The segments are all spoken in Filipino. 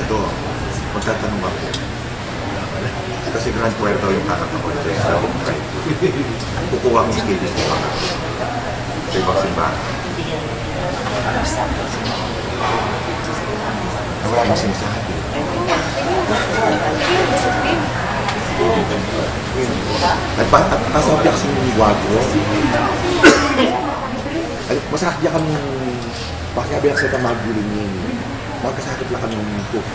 Ito, magtatanong ako. Kasi Grand Choir daw yung kakak na konti sa home tribe. Kukuha ang skills ko kakak. Sa ibang simbahan. Wala nang sinasabi. Nagpasabi kasi yung wagro. Masakit niya kami pakiabi ako sa tamagulin niya. Magkasakit lang kami yung cook.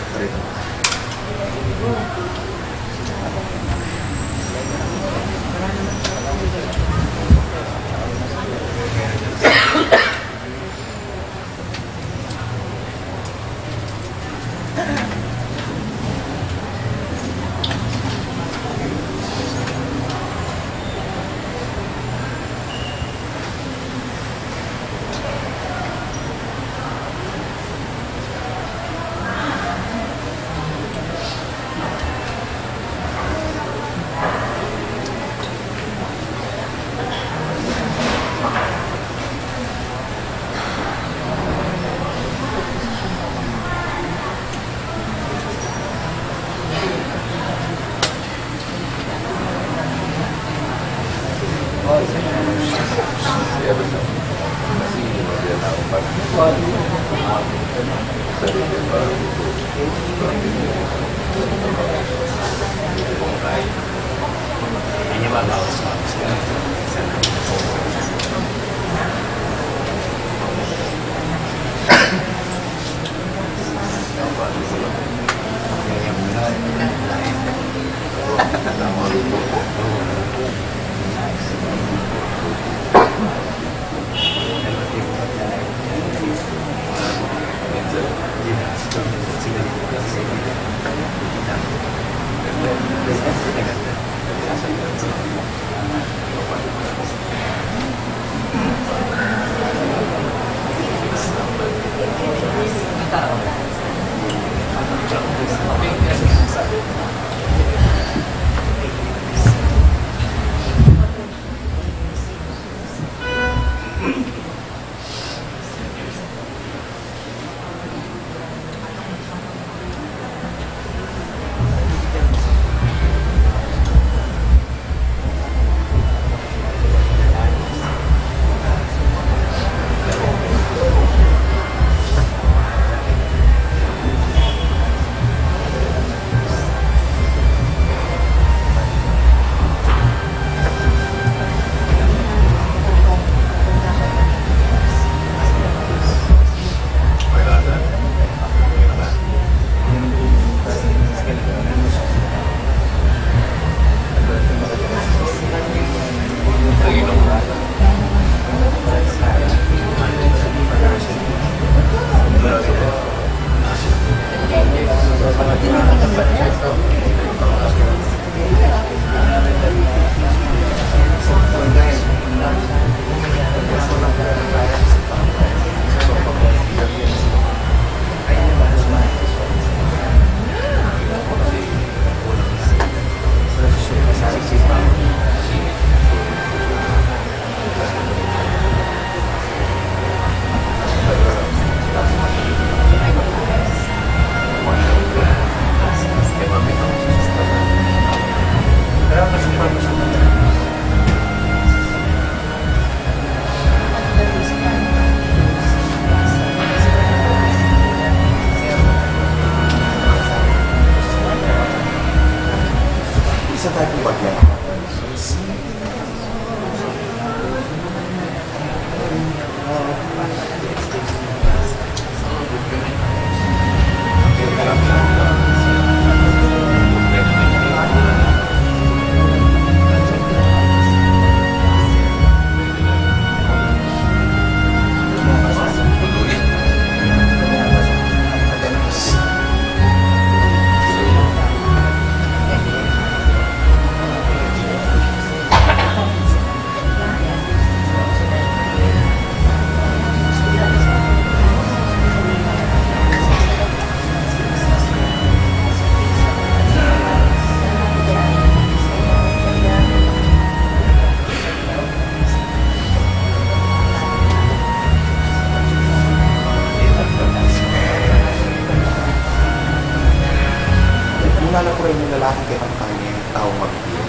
lalaki kay kampanya yung taong mag-iyon.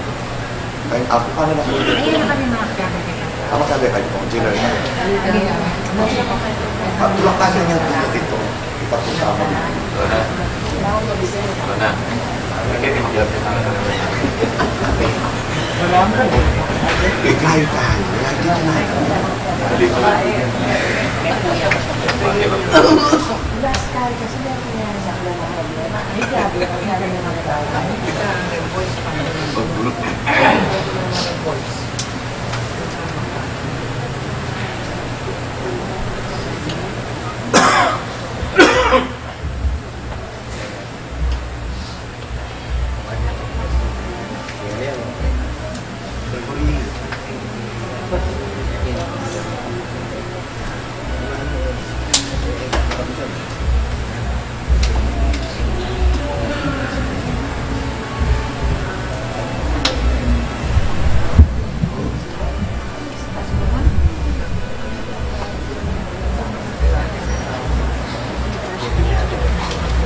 Kaya ako, paano na po? Ayun na kami mga kagagay. Ako sabi kayo po, general na. Tulang kasi niya dito. Kita po sa mga. Mana? Kayo. Lagi na. Last time kasi meron niya sa problema. Ay, grabe ka kaya rin naman tayo.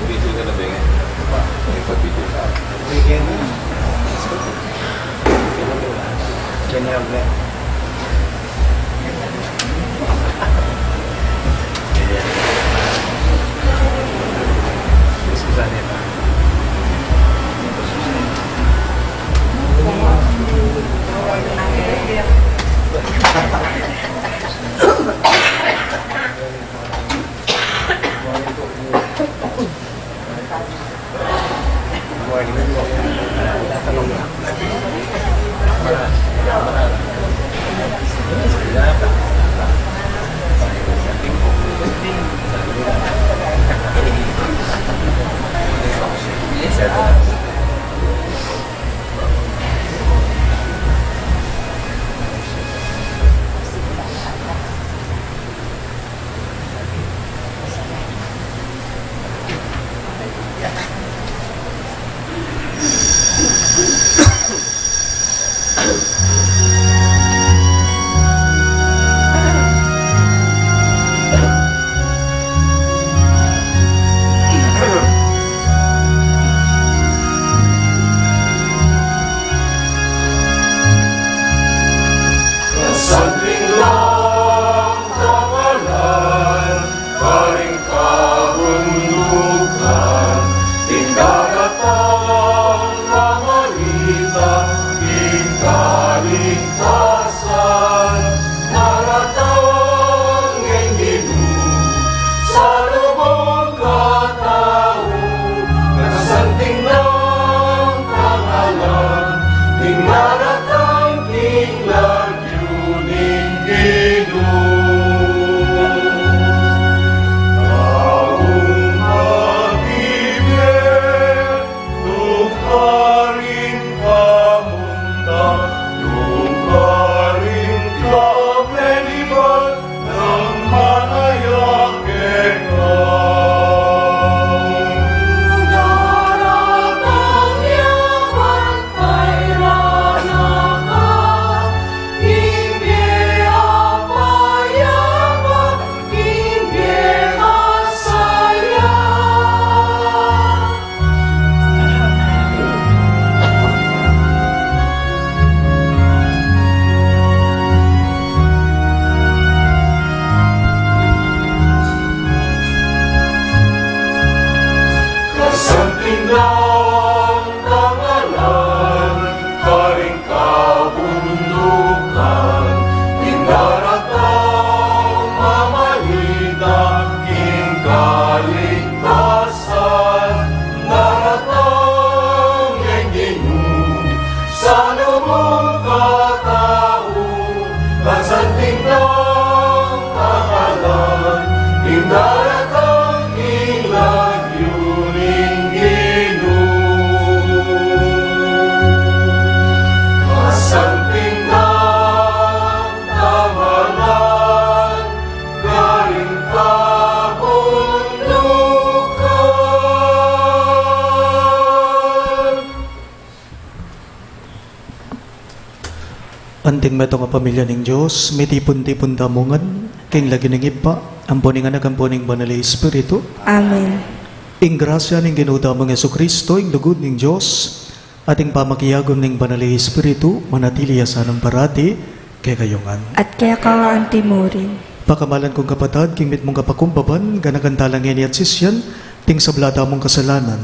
Video ka na ba nga? May pag-video ka. Anting meto nga pamilya ng Diyos, may tipon-tipon damungan, king lagi ng iba, ang puning anak, ang puning banal na Espiritu. Amen. Ing grasya ng ginudamang Yesu Kristo, ing lugod ng Diyos, ating pamakiyagon ning banali Espiritu, manatili sa ng parati, kay kayungan. At kaya ka ang timurin. Pakamalan kong kapatad, kingmit mong kapakumbaban, ganagantalang yan at sisyan, ting sablada mong kasalanan.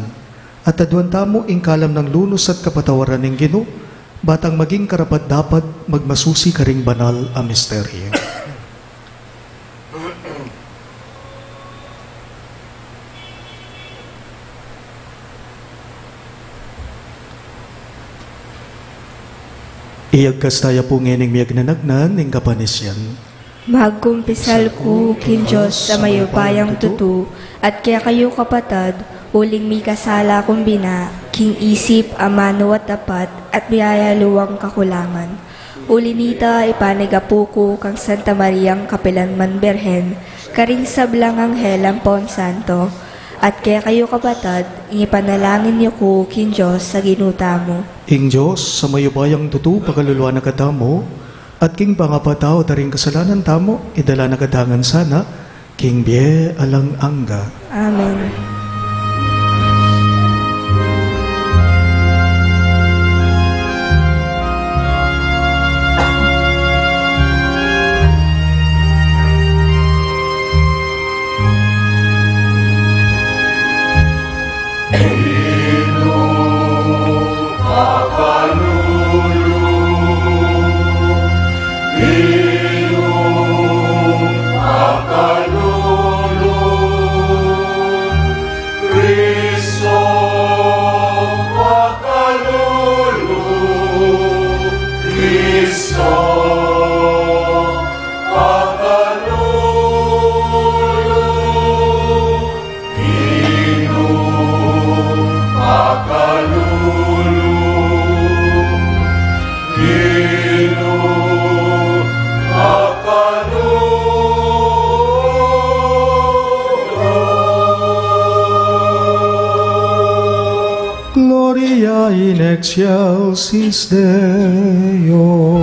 At aduan tamo ingkalam ng lunos at kapatawaran ng Ginoo, batang maging karapat dapat magmasusi karing banal a misteryo. Iyagkas tayo po ngayon miyag nanagnan ng kapanisyan. Magkumpisal ko kin Diyos sa mayupayang tutu, at kaya kayo kapatad, uling mi kasala kumbina, king isip, amano at tapat, at biyayaluwang kakulangan. Ulinita ipanigapuko kang Santa Mariang Kapilanman Berhen, karing sablang anghel ang Pon Santo, at kaya kayo kapatad, ipanalangin niyo ko kin Diyos sa ginuta mo. Ing Diyos, sa mayubayang tutu, pagaluluwa na katamo, at king pangapataw taring kasalanan tamo, idala na kadangan sana, king biye alang angga. Amen. Gloria in excelsis Deo.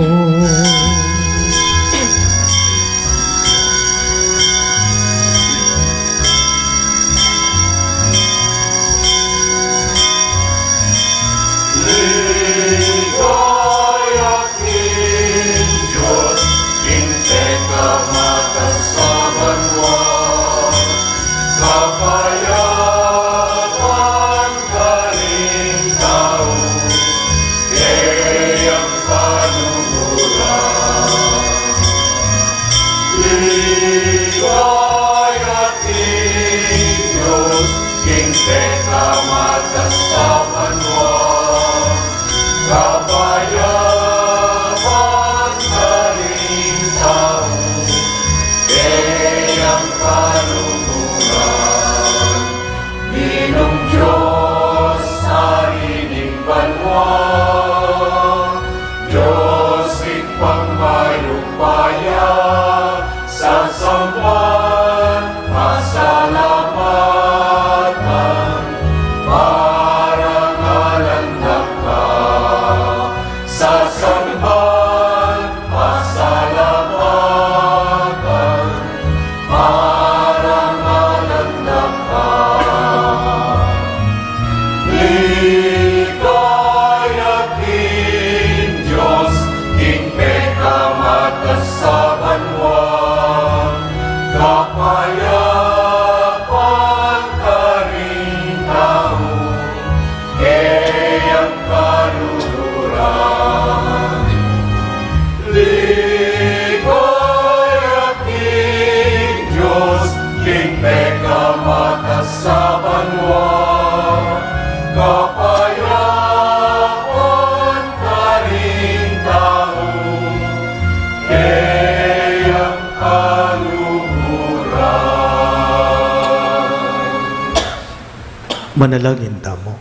Manalangin tamo.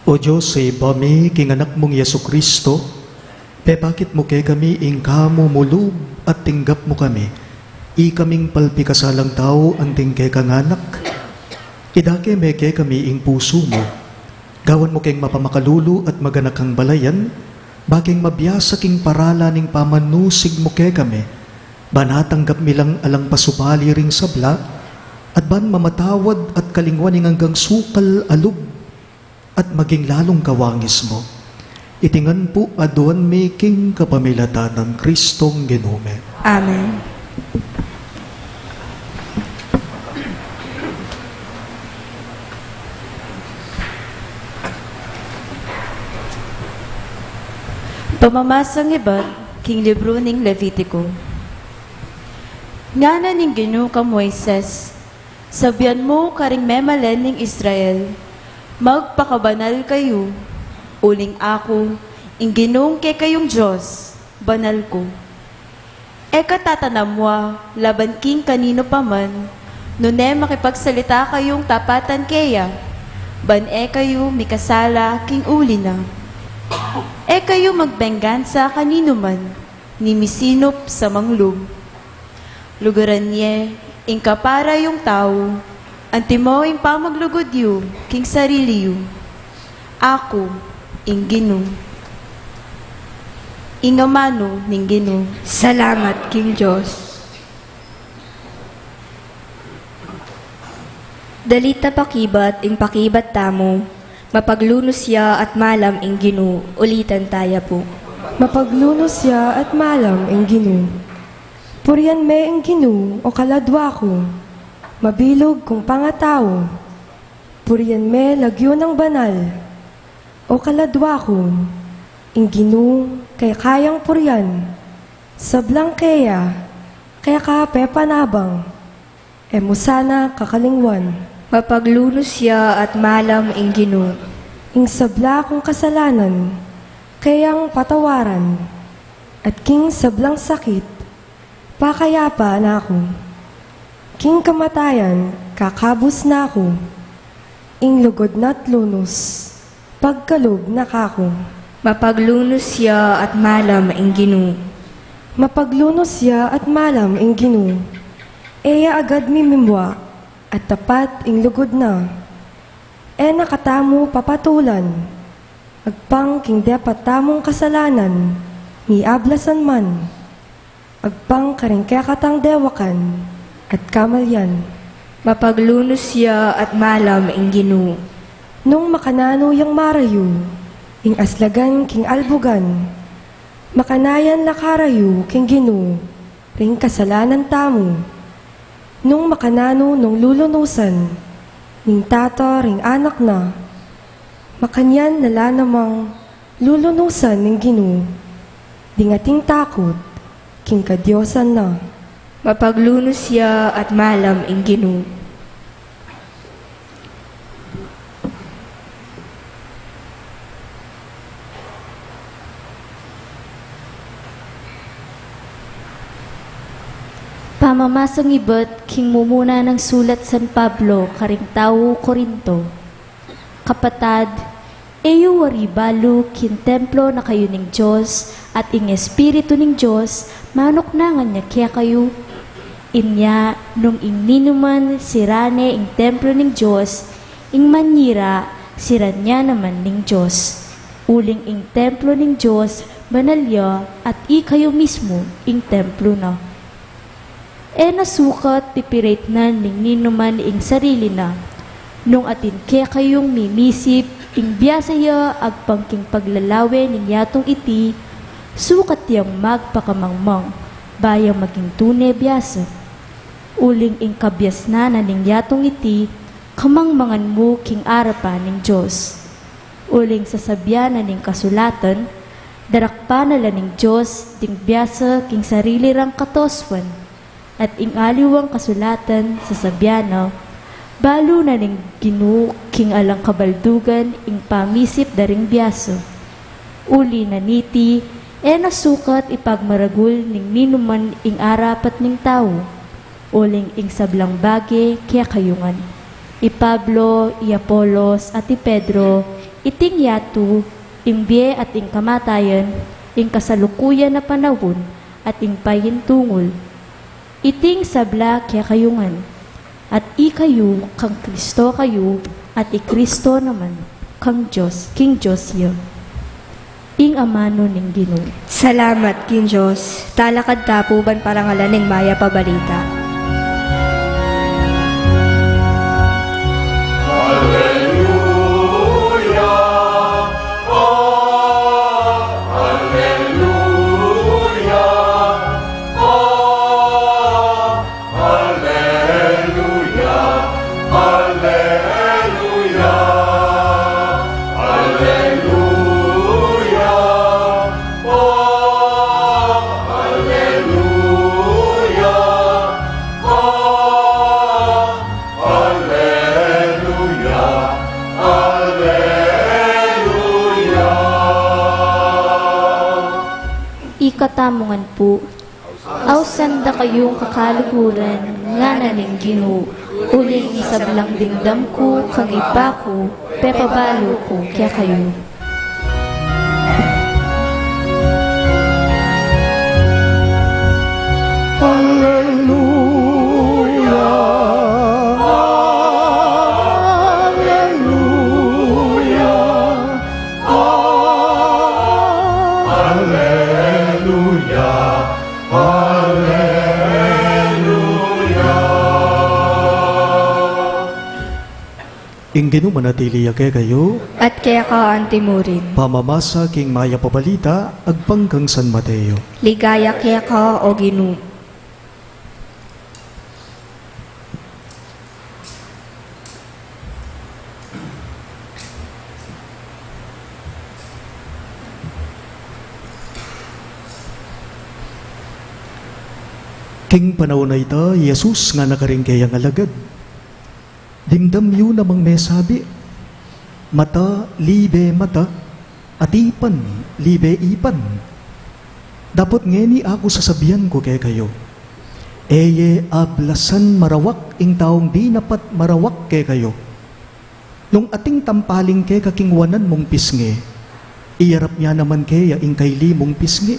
O Diyos, sa ibami, king anak mong Yesu Kristo, bakit mo kay kami ingkamo mulub at tinggap mo kami, ikaming palpi kasalang tao anting kay kanganak, idake me kay kami ing puso mo, gawan mo keng mapamakalulu at maganak kang balayan, baking mabiyasa king parala ning pamanusig mo kay kami, banatanggap milang alang pasupali ring sabla, at ban mamatawad at kalingwaning hanggang sukal alub, at maging lalong kawangis mo. Itingan po aduan making kapamilatan ng Kristong Ginome. Amen. Pamamasang iba't king libro ning Levitico. Ngana ning Ginoo ka Moises, sabihan mo karing memalen ning Israel, magpakabanal kayo, uling ako, ing Ginoong kay kayong Diyos, banal ko. E katatanamwa, laban king kanino paman, nune makipagsalita kayong tapatan kaya, ban e kayo mikasala king uli na. E kayo magbenggansa kanino man, ni misinop sa manglub. Lugaran niya, ingka para yung tao, antimo ing pamaglugod yu, king sarili yu. Ako, ing Ginoo. Ingamano ning Ginoo. Salamat, King Diyos. Dalita pakibat ing pakibat tamo, mapaglunos siya at malam ing Ginoo, ulitan taya po. Mapaglunos siya at malam ing Ginoo. Purian me ing Ginoo o kaladwa ko, mabilog kung pangatao. Purian me lagyo ng banal, o kaladwa ko, ing Ginoo kay kayang purian, sablang kaya kape panabang, e musana kakalingwan. Mapaglunos siya at malam ing Ginoo. Ing sabla kong kasalanan, kayang patawaran, at king sablang sakit, pakayapa na ako. King kamatayan, kakabus na ako, ing lugod na't lunos, pagkalog na kako. Mapaglunos siya at malam ing Ginoo. Mapaglunos siya at malam ing Ginoo, eya agad mimimwa, at tapat ing lugod na. E nakatamo papatulan, agpang king dapat tamong kasalanan, ni ablasan man, agpang karingkekatang dewakan, at kamalyan. Mapaglunos siya at malam ing Ginoo. Nung makanano yang marayu, ing aslagan king albugan, makanayan lakarayu king Ginoo, ring kasalanan tamo. Nung makanano nung lulunusan, ning tato ring anak na, makanyan nala namang lulunusan ning Ginoo, dingating takot, king kadyosan na. Mapaglunos siya at malam ing Ginoo. Pamamasang iba't king mumuna ng sulat San Pablo karing tao Korinto. Kapatad, eyo wari balo kin templo na kayo ning Diyos at ing Espiritu ning Diyos manok na nga niya kaya kayo. Inya nung ing ninuman sirane ing templo ning Diyos, ing manyira siran niya naman ning Diyos. Uling ing templo ning Diyos banalya at ikayo mismo ing templo na. E nasukat pipirait na ning ninuman ing sarili na, nung atin kaya kayong mimisip, ing biyasaya agpangking paglalawe ning yatong iti, sukat yang magpakamangmang, bayang maging tunay biyasa. Uling ing kabyas na ning yatong iti, kamangmangan mo king arapan ning Diyos. Uling sasabyan na ning kasulatan, darakpa na ning Diyos, ding biyasa king sarili rang katoswan, at ing aliwang kasulatan sa sabyana, balo na ning Ginoo king alang kabaldugan ing pamisip daring biyaso. Uli na niti, e nasukat ipagmaragul ning ninuman ing arapat ning tao, uling ing sablang bage kaya kayungan. I Pablo, i Apolos, at i Pedro, iting yatu, ing biye at ing kamatayan, ing kasalukuyan na panahon, at ing pahintungol, iting sabla kaya kayungan, at ikayo kang Kristo kayo, at i-Kristo naman kang Diyos, King Diyos yo. Ing amano ning Ginoo. Salamat, King Diyos. Talakad tapuban parangalan ning maya pabalita. katamungan po. Awsan da kayong kakaluguran, nga naning Ginoo. Uling isablang dingdam ko, kang iba ko, pepabalo ko kaya kayo. Inginu manatili kay kayo, At kaya ka antimurin. pamamasa king maya pabalita, agpanggang San Mateo. Ligaya kaya ka o Ginoo. King panahon na ita, Jesus nga nakaring kayang alagad. Dimdam yun namang may sabi, mata, libe, mata, at ipan, libe, ipan. Dapat ngeni ako sasabihan ko kay kayo, eye ablasan marawak ing taong di napat marawak kay kayo. Nung ating tampaling kay kakingwanan mong pisngi, iyarap niya naman kaya ing kayli mong pisngi.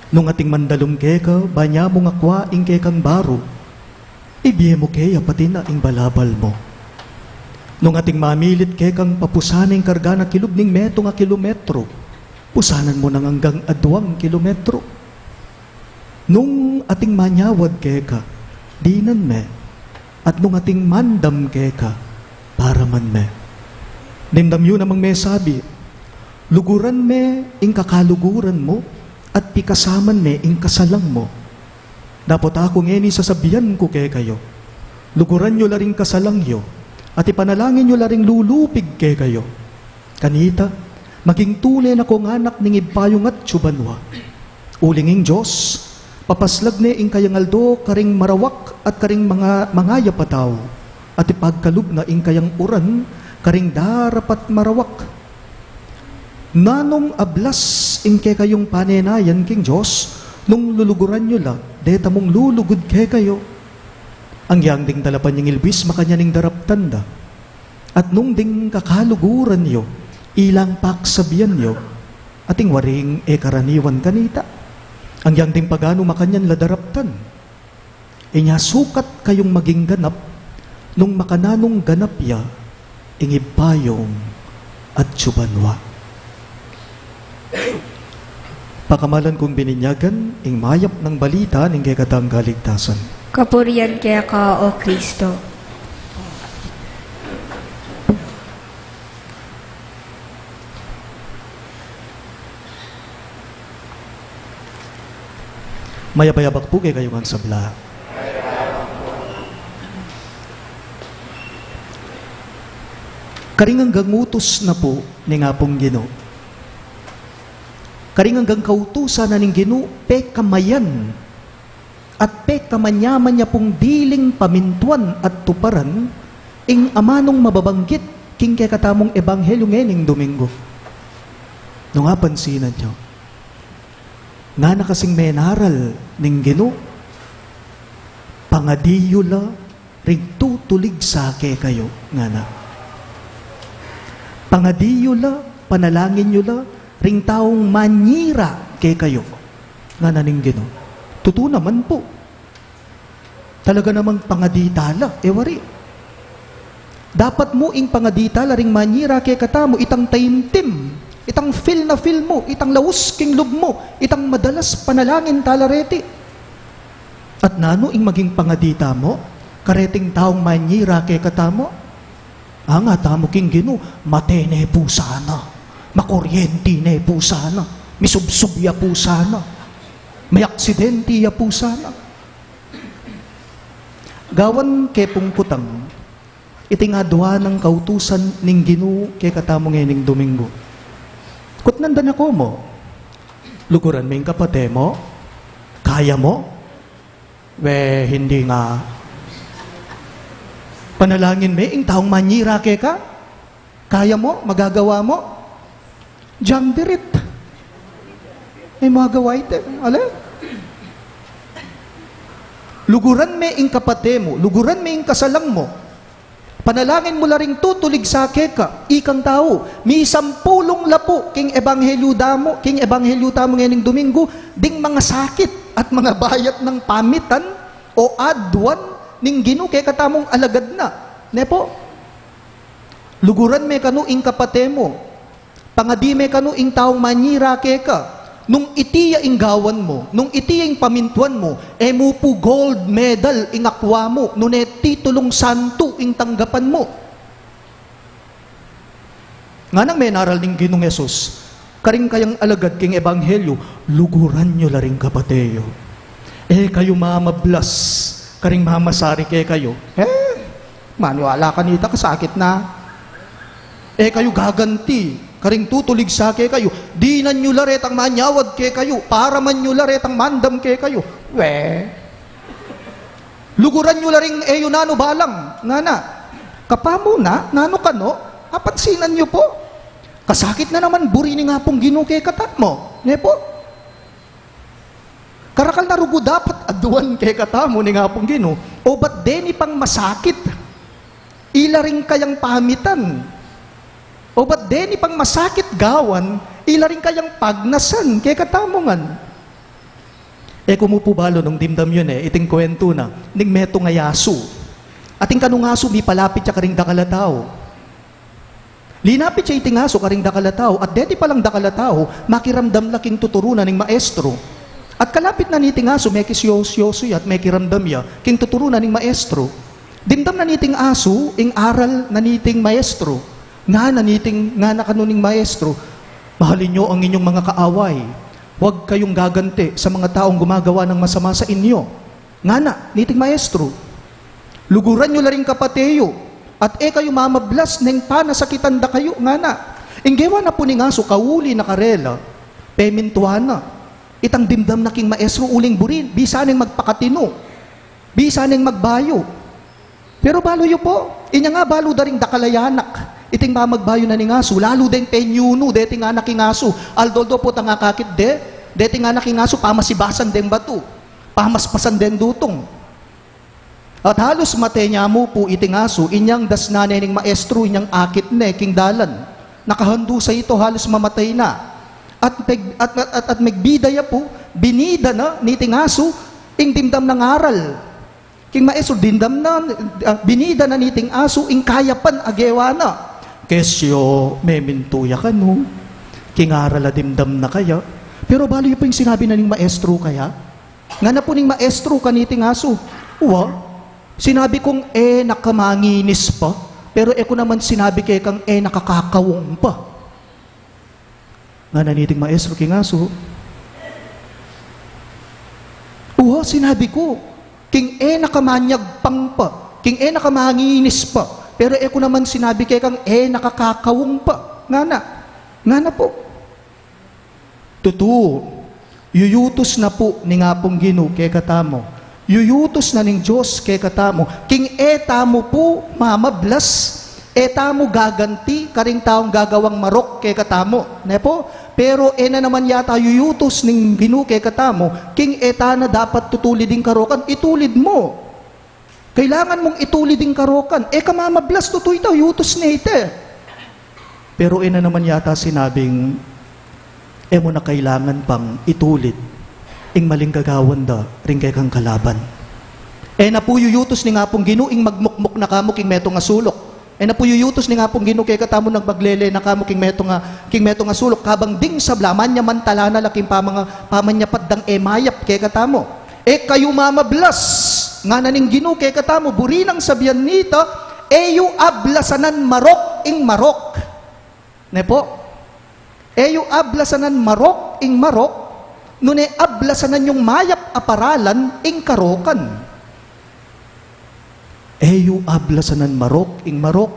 Nung ating mandalom kay ka, banya mong akwa ing kay kang baro, ibiye mo kaya pati na ing balabal mo. Nung ating mamilit kay kang papusaning karga na kilub ning meto nga kilometro, pusanan mo nang hanggang adwang kilometro. Nung ating manyawad kay ka, dinan me, at nung ating mandam kay ka, para man me. Nimdam yun namang may sabi, luguran me ing kakaluguran mo, at pikasaman me ing kasalang mo. Dapat ako ngeni sasabihan ko kay kayo, luguran nyo laring kasalang yo, at ipanalangin nyo laring lulupig kay kayo. Kanita, maging tule na kong anak ning ibpayong at tsubanwa. Ulinging Diyos, papaslag ne ing kayangaldo karing marawak at karing mga yapataw, at ipagkalub na ing kayang uran, karing darapat marawak. Nanong ablas ing kay kayong panenayan king Diyos, nung luluguran nyo la, deta mong lulugod kay kayo. Ang yang ding dalapan yung ilbis, makanya ning daraptan da. At nung ding kakaluguran nyo, ilang paksabihan nyo, ating waring karaniwan kanita. Ang yang ding pagano makanyan la daraptan. Inya sukat kayong maging ganap, nung makananong ganap ya, ingipayong at tsubanwa. Pakamalan kong bininyagan, ing mayap ng balita ng kekatang kaligtasan. Kapurian kaya ka o Kristo. Mayapayabak po kay kayong ang sabla. Karing hanggang utos na po ni nga pong Ginoo. Karing hanggang kautusan na ning Ginoo, pe kamayan at pe kamanyaman niya pong diling pamintuan at tuparan ing amanong mababanggit king kay katamong ebanghelyo ngening Domingo. No nga pansinan niyo, nga nakasing menaral ning Ginoo, pangadiyo la rigtutulig sa ke kayo nga na. Pangadiyo la, panalangin nyo la, ring taong manyira kay kayo. Nga naning Ginoo. Totoo naman po. Talaga namang pangaditala, ewari. Dapat mo ing pangaditala ring manyira kay katamo, itang taimtim, itang feel na feel mo, itang laus king lub mo, itang madalas panalangin talareti. At nano ing maging pangadita mo, kareting taong manyira kay katamo, ang atamo king Ginoo, matene po sana, makuryente ne po sana, misubsubya po sana, may aksidente ya po sana. Gawan kay pungkutang, itingadwa ng kautusan ning Ginoo kay katamo ngening Domingo. Kutnandan ako mo, luguran mo yung kapate mo, kaya mo, we hindi nga. Panalangin mo, ing taong manyira ke ka? Kaya mo? Magagawa mo? Diyan dirit. May mga gaway te. Ala? Luguran me ing kapate mo, luguran me ing kasalang mo. Panalangin mo laring tutulig sa keka, ikang tao, mi sampulong lapo, king ebanghelyo tamo ngayon Domingo, ding mga sakit at mga bayat ng pamitan o adwan ning Ginoo kay katamong alagad na. Nepo, luguran me kanu ing kapate mo, pangadi me kanu ing taong manyira keka, nung itiya ing gawan mo, nung itiya ing pamintuan mo, mo po gold medal ing akwa mo, nung titulong santo ing tanggapan mo. Nga nang may naral ning Ginong Yesus, karing kayang alagad king ebanghelyo, luguran nyo laring kapateyo. Kayo mamablas, karing mamasari kayo. Maniwala ka nita, kasakit na. Kayo gaganti, karing tutulig sa kayo, di na nyo laret ang manyawad kayo, para man nyo laret ang mandam kayo. Luguran nyo laring nano balang, ngana, kapamo na, nano kano, apansinan nyo po. Kasakit na naman, buri ni nga pong Ginoo kay katat mo. Nepo? Karakal na rugo dapat aduan kay katamo ni nga pong Ginoo. O ba't deni pang masakit? Ilaring kayang pamitan. O ba't deni pang masakit gawan, ilaring kayang pagnasan, kaya katamongan. Kumupubalo nung dimdam yun iting kwento na, ning meto nga yaso. Ating kanungaso, mi palapit siya karing dakalataw. Linapit siya iting aso karing dakalataw, at deti palang dakalataw, makiramdam laking tuturunan ng maestro. At kalapit na niting aso, may kisyoso at may kiramdam ya, king tuturunan ng maestro. Dimdam na niting aso, ing aral na niting maestro. Nga na kanuning maestro, mahalin nyo ang inyong mga kaaway. Huwag kayong gaganti sa mga taong gumagawa ng masama sa inyo. Nga na, niting maestro. Luguran nyo laring kapateyo, at kayo mamablas neng panasakitan da kayo. Nga na, inggewa na po ni ngaso, kauli na karela, pemintuana, itang dimdam na king maestro uling burin, bisa neng magpakatino, bisa neng magbayo. Pero balo yo po, inya nga balo daring dakalayanak, iting mamagbayo na ni ngaso, lalo din penyuno, deti nga nakingaso, aldoldo po tanga kakit deti nga nakingaso, pamasibasan den bato, pamaspasan den dutong. At halos matenya mo po iting aso, inyang dasnane ning maestro, inyang akit ne, king dalan, nakahando sa ito, halos mamatay na. At magbidaya po, binida na niting aso, ing dimdam ng aral. King maestro, dindam na, binida na niting aso, ing kayapan agewa na. Kesyo, may mintuya ka no. Kingarala dimdam na kaya. Pero bali po yung sinabi na ning maestro kaya. Nga na po ning maestro kaniting aso. Uwa, sinabi kong nakamanginis pa. Pero ko naman sinabi kay kang nakakakawong pa. Nga na niting maestro king aso. Uwa, sinabi ko. King nakamanyag pang pa. King nakamanginis pa. Pero ko naman sinabi kay kang nakakakawong pa. Nga na po. Totoo, yuyutos na po ni nga pong Ginoo kay katamo. Yuyutos na ning Diyos kay katamo. King tamo po mamablas. Tamo gaganti, karing taong gagawang marok kay katamo. Ne po? Pero na naman yata yuyutos ning Ginoo kay katamo. King na dapat tutuliding karokan, itulid mo. Kailangan mong itulid ang karokan. Kamamablas, tutoy ito, yutos na ito. Pero na naman yata sinabing, mo na kailangan pang itulid, ing maling gagawan da, ring kay kang kalaban. Na po yuyutos ni nga pong Ginoo, ing magmukmuk na kamo, king meto nga sulok. Na po yuyutos ni nga pong Ginoo, kay katamo nagbaglele na kamo, king meto nga sulok, kabang ding sablaman niya mantala na laking pamanyapat dang mayap, kay katamo. Kayo mamablas, nga naning Ginoo kay katamo, burinang sabihan nito, yu ablasanan marok ing marok. Ne po? Yu ablasanan marok ing marok, nune ablasanan yung mayap aparalan ing karokan. Yu ablasanan marok ing marok,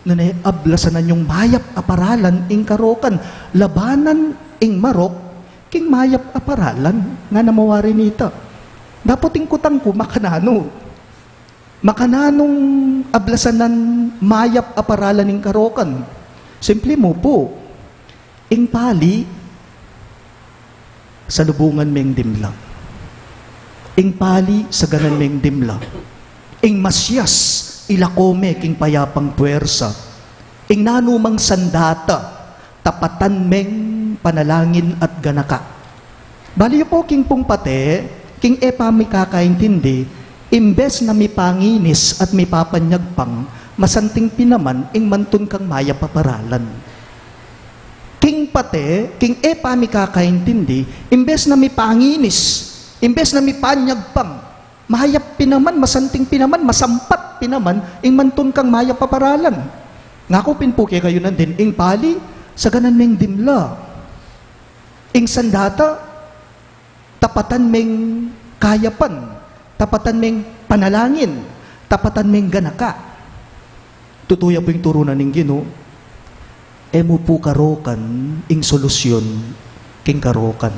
nune ablasanan yung mayap aparalan ing karokan. Labanan ing marok, king mayap aparalan, nga namawari nito. Dapat ingkutang ko, makanano. Makananong ablasanan mayap aparalan ng karokan. Simple mo po, ing pali, sa lubungan meng dimla. Ing pali sa ganan meng dimla. Ing masyas ilakome king payapang puwersa. Ing nanumang sandata, tapatan meng panalangin at ganaka. Baliyo po king pungpate, king epa mi kakaintindi, imbes na mi panginis at mi papanyagpang, masanting pinaman ing mantun kang maya paparalan. King pate, king epa mi kakaintindi, imbes na mi panginis, imbes na mi panyagpang, mahayap pinaman, masanting pinaman, masampat pinaman, ing mantun kang maya paparalan. Ngako pinpuke kayo na din, ing pali, sa ganan meng dimla. Ing sandata, tapatan meng kayapan, tapatan meng panalangin, tapatan meng ganaka. Tutuya po yung turunan ng Ginoo, emo po karokan ing solusyon king karokan.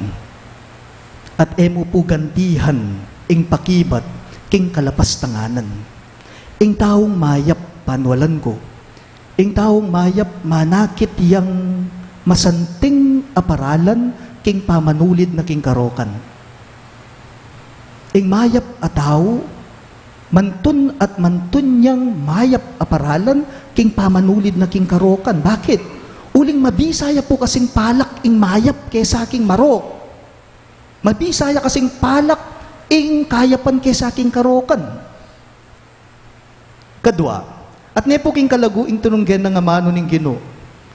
At emo po gantihan ing pakibat king kalapastanganan. Ing taong mayap panwalan ko, ing taong mayap manakit yang masanting aparalan king pamanulid na king karokan. Ing mayap at tao, mantun at mantun yang mayap aparalan king pamanulid na king karokan. Bakit? Uling mabisaya po kasing palak ing mayap kesa king marok. Mabisaya kasing palak ing kayapan kesa king karokan. Kadwa, at nepo king kalagu ing tununggen na nga mano ning Ginoo.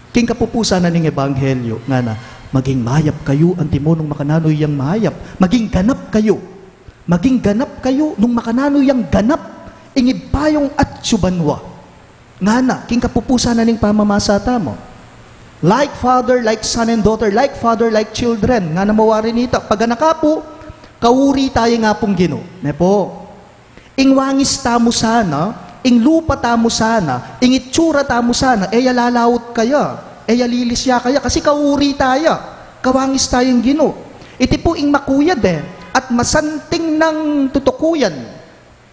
King kapupusa na ning ebanghelyo nga na maging mayap kayo ang timonong makananoy yang mayap. Maging ganap kayo. Maging ganap kayo nung makananoy yang ganap ing ibayong at subanwa. Nga na, king kapupusa na ning pamamasata mo. Like father, like son and daughter, like father, like children. Nga na mawari nita. Pag nakapo, kauri tayo nga pong Ginoo. Nepo. Ing wangis tamo sana, ing lupa tamo sana, ing itsura tamo sana, eya lalawot kaya, eya lilisya kaya, kasi kauri tayo, kawangis tayong Ginoo. Iti po ing makuyad at masanting ng tutukuyan.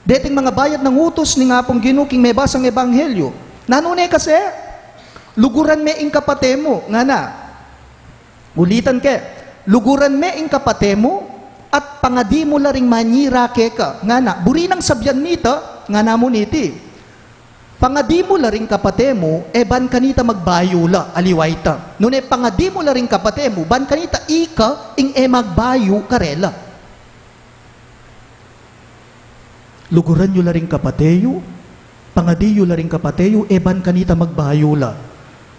Deting mga bayad ng utos ni nga pong Ginoo king may basang ebanghelyo. Nanune kasi, luguran me ing kapate mo, nga na, ulitan ke, luguran me ing kapate mo, at pangadi mo laring manyira ke ka, nga na, burinang sabyan nita, nga namo niti. Pangadi mo laring kapate mo, ban kanita magbayula, aliwayta. Nune pangadi mo laring kapate mo, ban kanita ika, ing magbayo karela. Luguran nyo laring kapateyo, pangadi nyo laring kapateyo, ban kanita magbayula.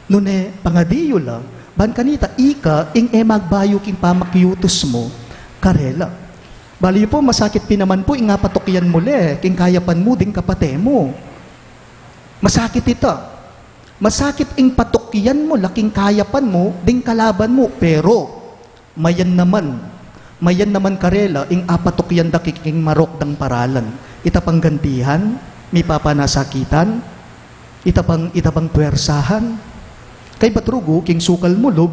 Nune pangadi nyo la, ban kanita ika, ing magbayo king pamakyutos mo, karela. Bali po, masakit pinaman po, nga patukyan mo king kayapan mo, ding kapate mo. Masakit ito. Masakit ing patukyan mo, laking kayapan mo, ding kalaban mo. Pero, mayan naman karela, ing apatukyan da king marok dang paralan. Ita pang gantihan, may papanasakitan, ita pang puwersahan. Kay batrugo, king sukal mulog,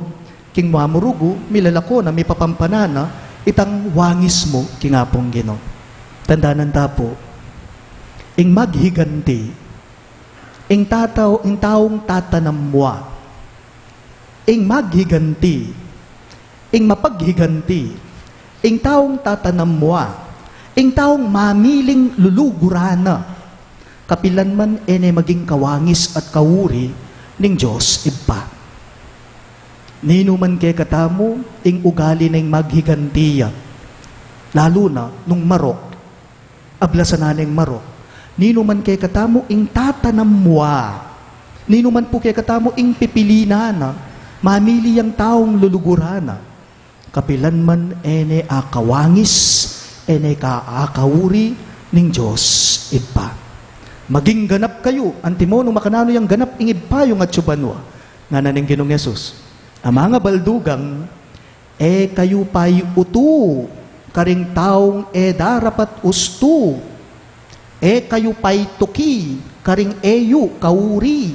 king mamurugo, milalako na may papampanana, itang wangis mo kingapong Ginoo. Tandaanan tapo, ing maghiganti, ing taong tatanamwa, ing maghiganti, ing mapaghiganti, ing taong tatanamwa, ing taong mamiling lulugurana, kapilan man maging kawangis at kawuri ning Diyos iba. Nino man kay katamo, ing ugali na ing maghigantiya. Lalo na, nung marok, ablasan na ing marok. Nino man kay katamo, ing tatanamwa. Nino man po kay katamo, ing pipilina mamili ang taong lulugurana. Kapilan man, akawangis, kaakawuri ning Diyos iba. Maging ganap kayo, antimo nung makanano yung ganap, ing iba yung atsubanwa. Nga na ning Ginoong Yesus. Ang mga baldugang, kayo pa'y utu, karing taong darapat ustu, kayo pa'y tuki, karing eyu, kauri.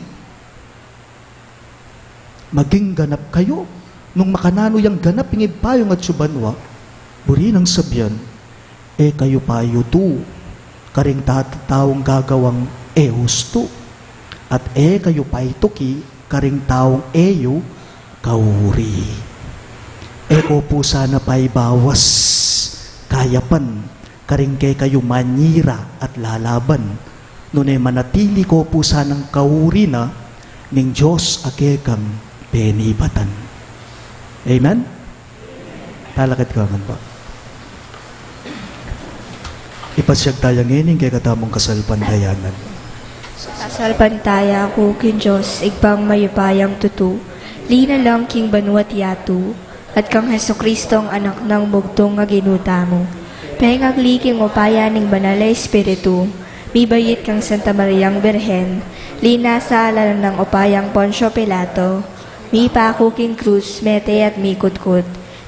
Maging ganap kayo, nung makanano yung ganap, ingib pa yung atsubanwa, buri ng sabyan, kayo pa'y utu, karing taong gagawang hustu, at kayo pa'y tuki, karing taong eyu, kauri. eko po sana pa'y bawas, kayapan, karing kay kayo manyira at lalaban, nunay manatili ko po sanang kaurina, ning Diyos akekang penibatan. Amen? Talakit ka man ba? Ipasyag tayo ngayon kay katamong kasalpandayanan. Kasalpantaya ko kin Diyos, igpang mayupayang tutu, lina lang king banuat yatu, at kang Heso Kristong anak ng bugtong nga ginuta mo. Pahingagli king upaya ning banal na Espiritu, mibayit kang Santa Mariang Birhen, lina sa alalan ng upayang Poncio Pilato, mi pako king krus, mete at mikut-kut,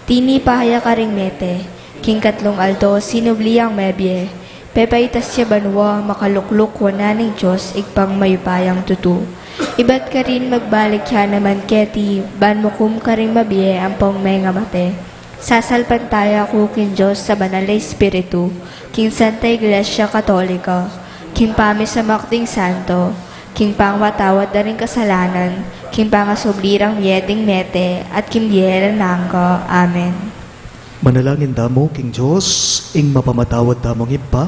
tini pahaya ka ring mete, king katlong alto, sinubliang mebye, pepaitas siya banwa, makalukluk wana ng Diyos, igpang mayupayang tutu. Iba't ka rin magbalik siya naman keti, ban mo kum ka rin mabye, ang pong may nga mate. Sasalpantaya ko kin Diyos sa banal na Espiritu, king Santa Iglesia Katolika, king pami sa makting santo, king pangwatawad na rin kasalanan, king pangasublirang yeding mete, at king biyera nangka. Amen. Manalangin damo, King Diyos, ing mapamatawad damong ipa,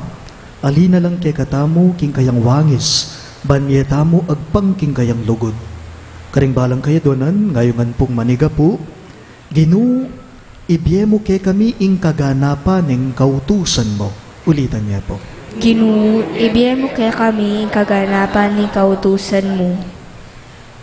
alina lang kay katamo, king kayang wangis, banye tamo agpang king kayang lugod. Karing balang kaya donan, ngayongan pong maniga po, Ginu, ibyemo kay kami ing kaganapan ng kautusan mo. Ulitan niya po. Ginu, ibiyem mo kaya kami kaganapan ni kautusan mo.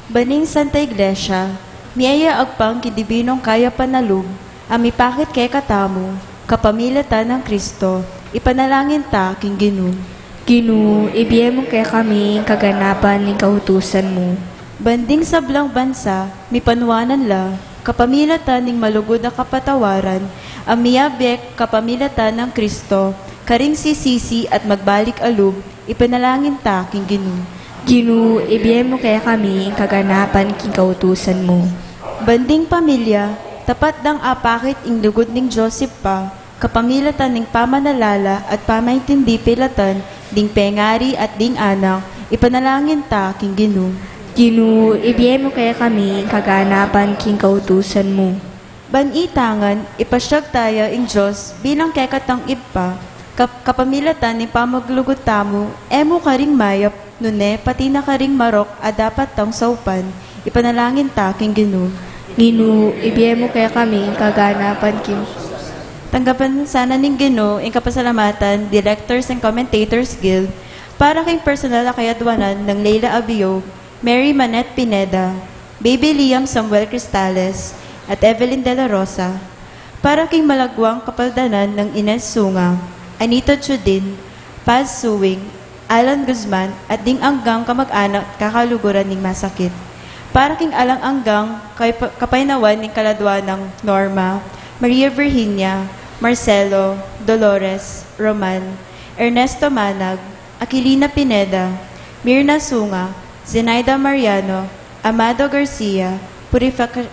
Baning Santa Iglesia, miaya agpang kidibinong kaya panalug, amipakit kay katamo, kapamilatan ng Kristo, ipanalangin ta king Ginu. Ginu, ibiyem mo kaya kami kaganapan ni kautusan mo. Banding sa blang bansa, mipanwanan la, kapamilatan ning malugod na kapatawaran, amiyabek kapamilatan ng Kristo, karing sisisi at magbalik alub, ipanalangin ta king Ginu. Ginu, ibiyem mo kaya kami kaganapan king kautusan mo. Banding pamilya, tapat dang apakit ing lugod ning Joseph pa, kapamilatan ning pamanalala at pamaintindi pilatan, ding pengari at ding anak, ipanalangin ta king Ginu. Ginu, ibiyem mo kaya kami kaganapan king kautusan mo. Banitangan, ipasyag tayo ing Diyos bilang kekatang ipa, kapamilatan ni pamaglugot tamo, emo karing mayap, nune pati na karing marok a dapat tang saupan, ipanalangin ta king Ginu. Ginu, ibiyem mo kaya kami kaganapan king Tanggapan sana ning Ginu ing kapasalamatan, Directors and Commentators Guild, para king personal na kayadwanan ng Leila Abio, Mary Manette Pineda, Baby Liam Samuel Cristales, at Evelyn De La Rosa, para king malagwang kapaldanan ng Ines Sunga, Anito Chudin, Paz Suwing, Alan Guzman, at ding anggang kamag-anak kakaluguran ning masakit. Para king alang-anggang kapaynawan ning kaladwa ng Norma, Maria Virginia, Marcelo, Dolores, Roman, Ernesto Manag, Aquilina Pineda, Mirna Sunga, Zenaida Mariano, Amado Garcia,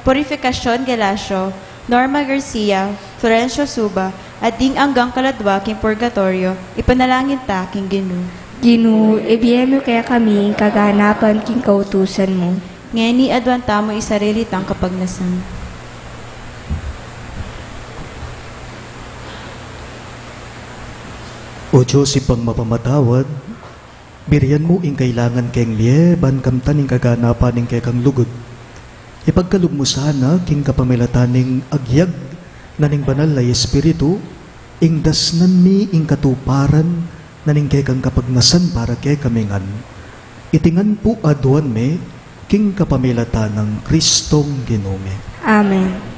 Purificacion Gelasio, Norma Garcia, Florencio Suba, at ding anggang kaladwa king purgatorio, ipanalangin ta king Ginu. Ginu, ibiyem mo kaya kami kaganapan king kautusan mo. Ngeni adwan tamo isarili tang kapagnasan. O Diyos, ipang mapamatawad, biriyan mo ing kailangan keng lieban kamtan ing kaganapan ing kekang lugod. Ipagkalog mo sana king kapamilatan ing agyag na ning banal na Espiritu, ing dasnan mi ing katuparan na ning kekang kapagnasan para kay kamingan. Itingan po aduan me king kapamilatan ng Kristong Ginome. Amen.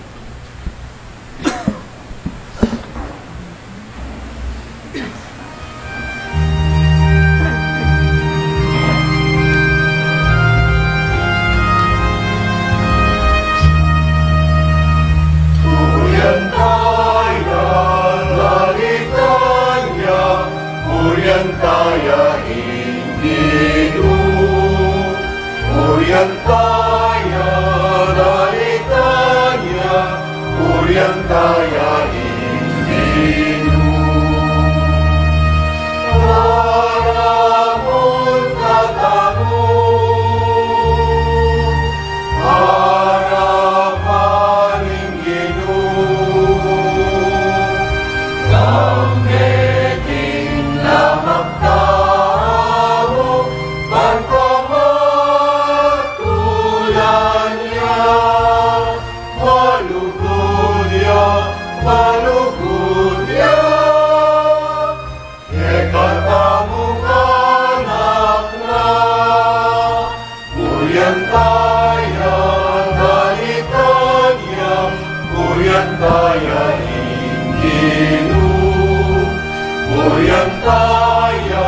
tayo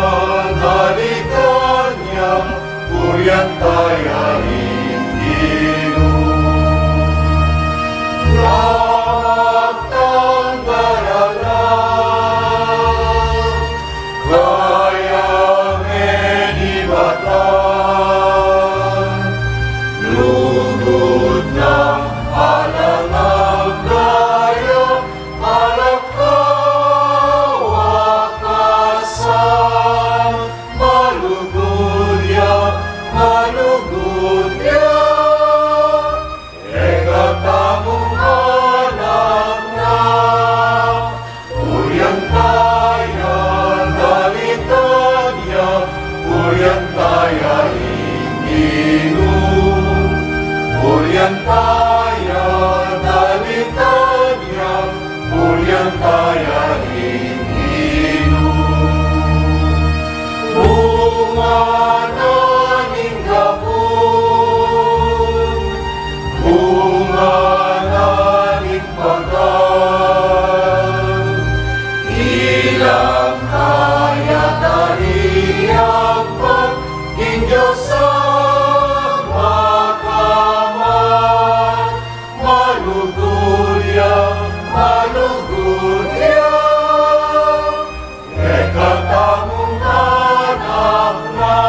dalitan niya, purihan tayo Inginu. Lahat ng daralan, kaya menibatan, lugod ng alangang tayo, malakawakasan, malugudya, malugudya. Ekatamong anak na, purihan tayo dalitan niya, purihan tayo Inginu. Purihan tayo dalitan niya, purihan tayo Inginu. Bunga ng gapon, bunga ng pagal, ilang kaya dariyang pag-Diyos sa makaman, malugulya, malugulya. Ekatamong anak na,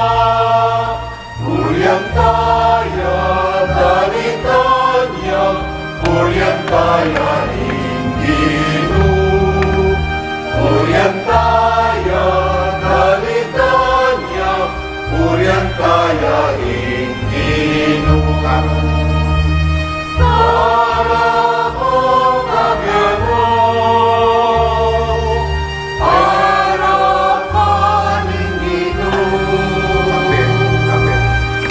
purihan tayo dalitan niya, purihan tayo Inginu. Purihan tayo dalitan niya, purihan tayo Inginu. Para po kagano, para paninginu,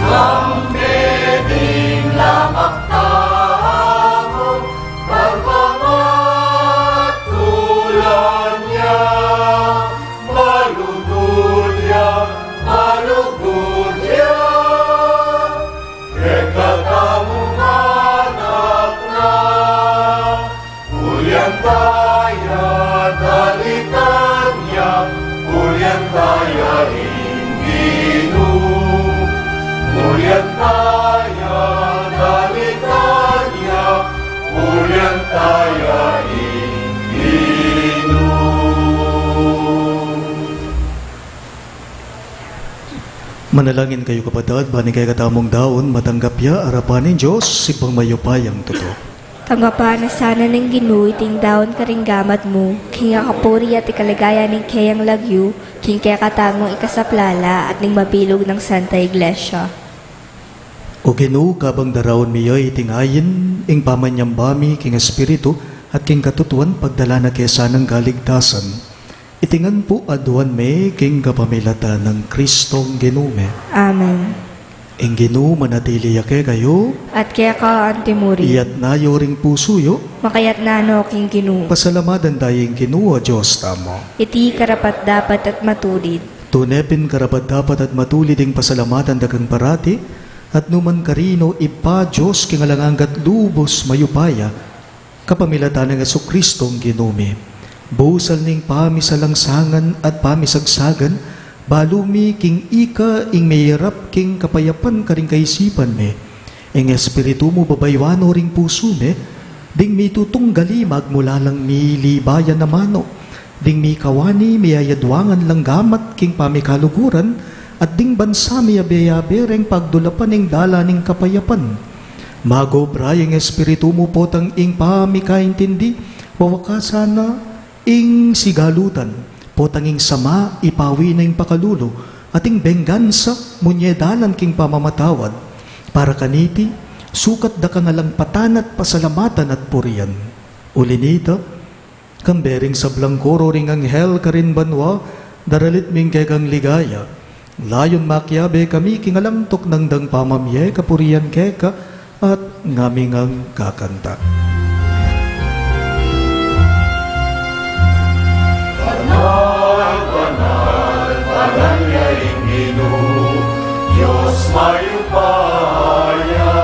lambeting lamak tamo, pagpamatulan niya, malugudya, malugudya. Ekatamong anak na, purihan tayo dalitan niya, purihan tayo Inginu. Purihan tayo dalitan niya, purihan tayo Inginu. Manalangin kayo kapatid, bani kay katamong daon, matanggap ya, arapan ng Diyos, sipang mayupayang totoo. Tanggapan na sana ng Ginoo iting daon karinggamat mo, king akapuri at ikaligaya ng kayang lagyu, king kaya katangong ikasaplala at ning mabilog ng Santa Iglesia. O Ginoo, kabang darawon miyo itingayin, ing pamanyambami, king espiritu, at king katutuan pagdala na kesa ng kaligtasan. Itingan po aduan me, king kapamilata ng Kristong Ginume. Amen. Ing Ginoo manatili yake kayo, At kaya ka antimuri, iyat na yoring pusuyo, makayat na no king Ginoo. pasalamadan tayong Ginoo, Diyos tamo. Iti karapat dapat at matulid. Tunepin karapat dapat at matulid ing pasalamatan dagang parati, at numan karino ipa Diyos kingalanganggat lubos mayupaya, kapamilata ng Jesucristong Ginume. Busal ning pamisalangsangan at pamisagsagan, balumi king ika ing mayirap king kapayapan karing kaisipan me. Ing espiritu mo babaywano ring puso me, ding mi tutunggali magmula lang mi libayan na mano, ding mi kawani mi ayadwangan lang gamat king pamikaluguran, at ding bansa mi abeyabe reng pagdulapan ing dala ning kapayapan. Magobra ing espiritu mo potang ing pamikaintindi, wawakasana ing sigalutan, potanging sama ipawi na ing pakalulo, ating benggansa munyedalan king pamamatawad, para kaniti, sukat da kangalang patanat pasalamatan at purian. Ulinita, kambering sa blangkoro ring anghel karin banwa, daralit ming kekang ligaya, layon makyabe kami kingalamtok ng dang pamamye kapurian keka, at ngaming ang kakanta. Banal niya Inginu, Diyos mayupaya,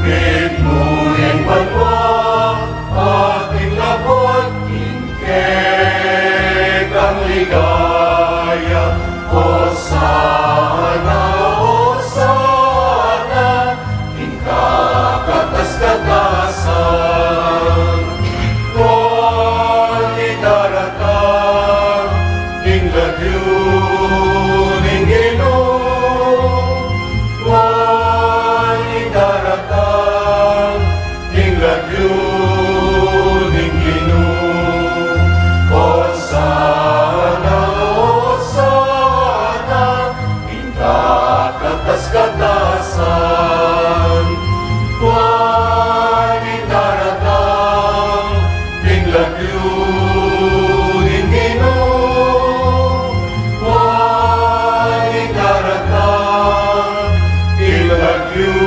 mitmuhin banwa, ating labot, kingkek ang Hosana, Hosana, katas-katasan. Wali daratang, ing lagyuning Ginoo. Wali daratang, ing lagyuning Ginoo. Hosana, Hosana, ing katas-katasan. Wali daratang, ing lagyuning Ginoo. Wali daratang, ing lagyuning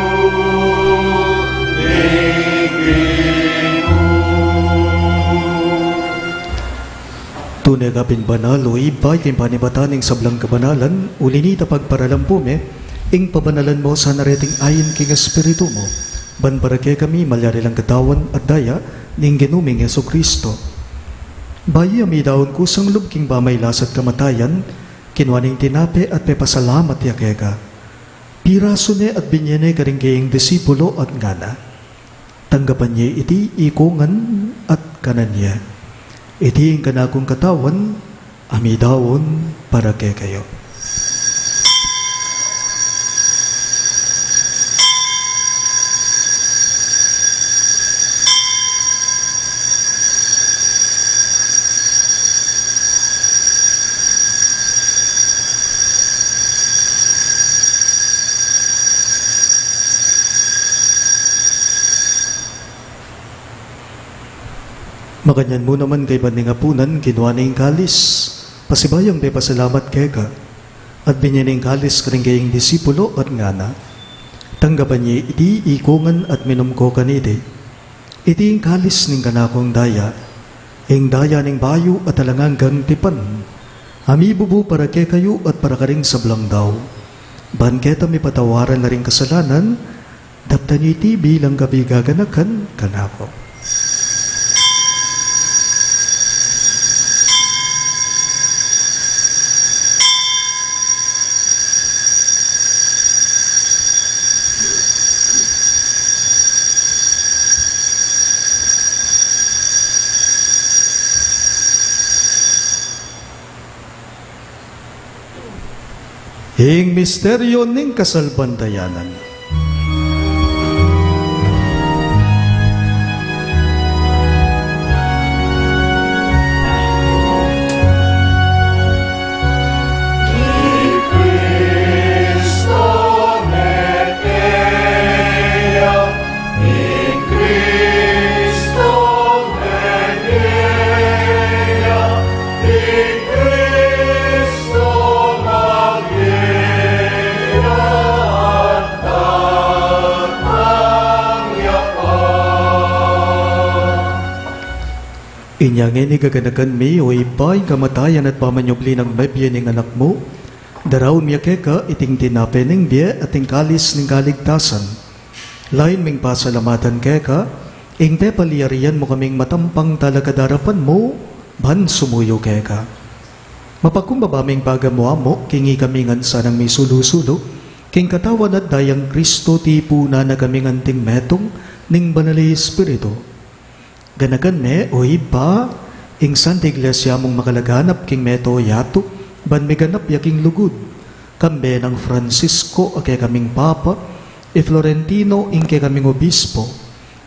Ginoo. Tunay ka pinbanalo, ibay king panibataning sablang kabanalan, ulinita pagparalampume, ing pabanalan mo sa nareting ayin king espiritu mo, banbarake kami malyari lang katawan at daya, ning ginuming Yesu Kristo. Bayi amidaon kusang lubking ba may lasat kamatayan, kinwaning tinape at pepasalamat yakeka. Piraso ne at binyene karinggaying disipulo at ngana. Tanggapan niya iti ikungan at kanan niya. Iti ang kanakong katawan, amidaon para kay kayo. Maganyan mo naman kay Baningapunan, kinuha na yung kalis. Pasibayang may pasalamat kay ka. At binyaning kalis ka rin kayong disipulo at ngana. Tanggapan niya iti ikungan at minom ko kanide. Iti yung kalis ning kanakong daya. Ing daya ning bayo at alanganggang tipan. Amibubu para kay kayo at para ka rin sablang daw. Banketa may patawaran na rin kasalanan. Daptan iti bilang gabi gaganakan kanako. Ing misteryo ning kasalbandayanan. Cristo Medea, in Cristo Medea, in Cristo Magdalena, at tatang yapan. Inyangin igaganagan mi o ibay kamatayan at pamanyobli ng mebye ning anak mo. Daraon miya keka iting tinape ning biye at ing kalis ning kaligtasan. Lain ming pasalamatan keka, ing pepaliyarian mo kaming matampang talakadarapan mo, ban sumuyo keka. Mapakumbaba ming pagamuamo, kingi kami ngansa ng may sulusulo, king katawan at dayang Kristo tipuna na kami nganting metong ning banali espiritu. Ganagan me o iba, ing Santa Iglesia mong makalaganap king meto yato, ban meganap yaking lugod. Kambe ng Francisco ake kaming Papa, e Florentino inke kaming obispo,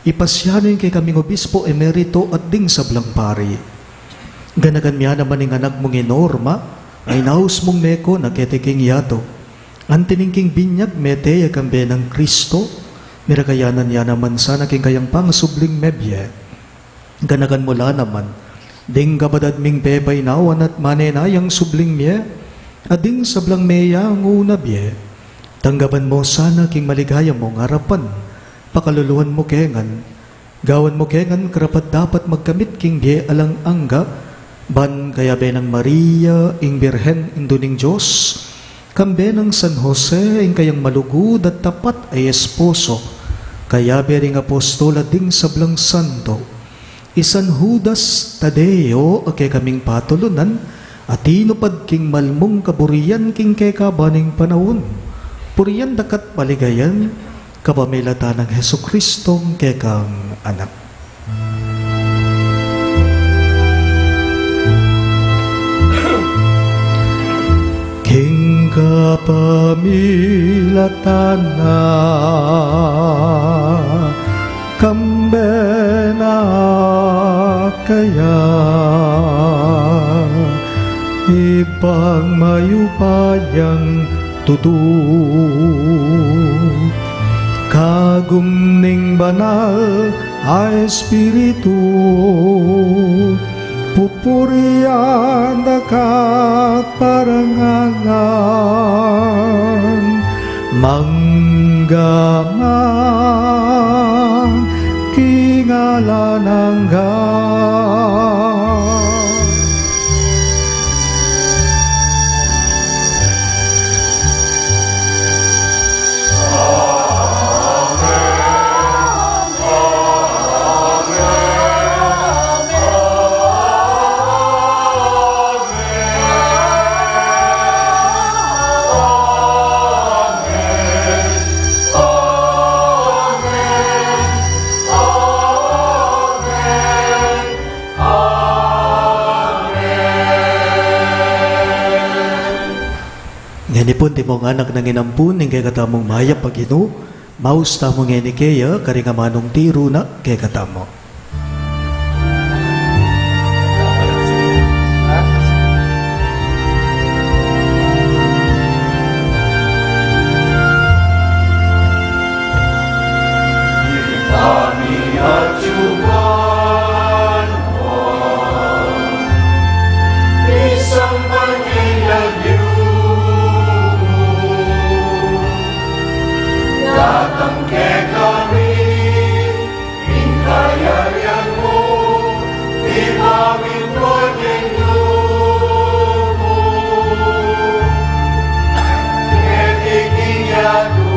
ipasyano inke kaming obispo emerito at ding sablang pari. Ganagan miya naman ing anak mong inorma, ay naus mong meko na ketiking yato. Antiningking binyag mete kambe ng Kristo, mirakayanan niya naman sana king kayang pangasubling mebye. Ganagan mula naman, ding kabadad ming bebay nawan at manenayang subling miye, ading sablang meya ang unabye. Tanggaban mo sana king maligaya mong harapan, pakaluluhan mo kengan, gawan mo kengan karapat dapat magkamit king biye alang angga, ban kaya benang Maria, ing Birhen, induning Diyos, kambe ng San Jose, ing kayang malugod at tapat ay esposo, kaya bering apostol at ding sablang santo, isan Judas Tadeo, ake kaming patulunan, At inupad king malmong kaburian king kekabaning panahon. Puriyan dakat paligayan, kabamilata ng Heso Kristong kekang anak. King kapamilatan na kambena kaya ibang mayupayang tutu kagumning banal ay espiritu pupurian dakat parangalan manggaman kingalan hanggan. Nganipon ti mong anak nang inampun ning kay katamong maya pagino, maus tamo nga ni kaya karinga manong tiro na kay katamo. Kami ajuban mo, isang pangilagyo. Datang ke kami, ingkayayan mo, ibangin mo din lumo. Ketigiyado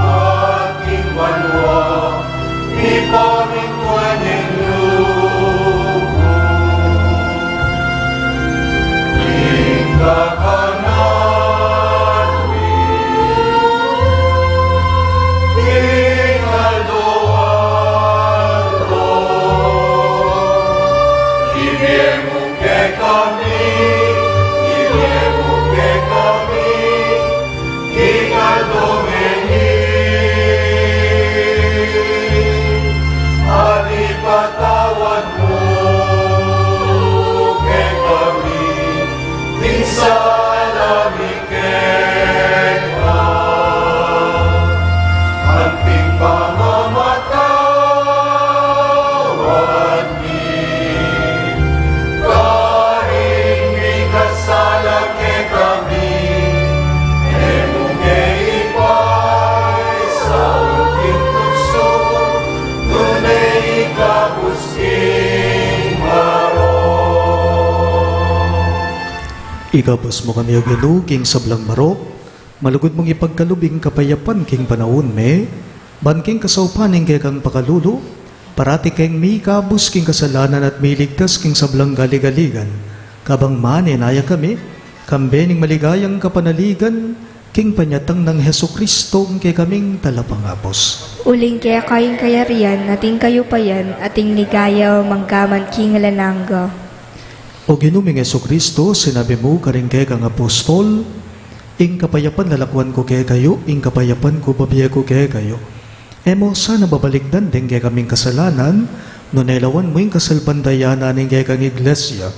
at imanwa, ibangin mo din lumo. Patawad mo kay kami, minsan amikeka, anting pamamatawad ni, kahit may kasala kay kami, emong ipay sa ulting tukso, nunay ikabusking maro. Ikabos mo kami agano king sablang marok, malugod mong ipagkalubing kapayapan king panahon me, banking kasaupaning kay kang pakalulo, parati keng may kabus king kasalanan at may ligtas king sablang galigaligan, kabang maninaya kami, kambening maligayang kapanaligan, king panyatang ng Heso Kristo kay kaming talapangapos. Uling kaya kayong kayarian, ating kayo payan, ating ligaya manggaman king lanangga. O ginuming Heso Kristo, sinabi mo karing kay kang apostol, ing kapayapan lalakwan ko kay kayo, ing kapayapan ko babiya ko kay kayo. Emo sana babaligdan din kay kaming kasalanan, no nailawan mo ing kasalpandayanan ing kay kang iglesia,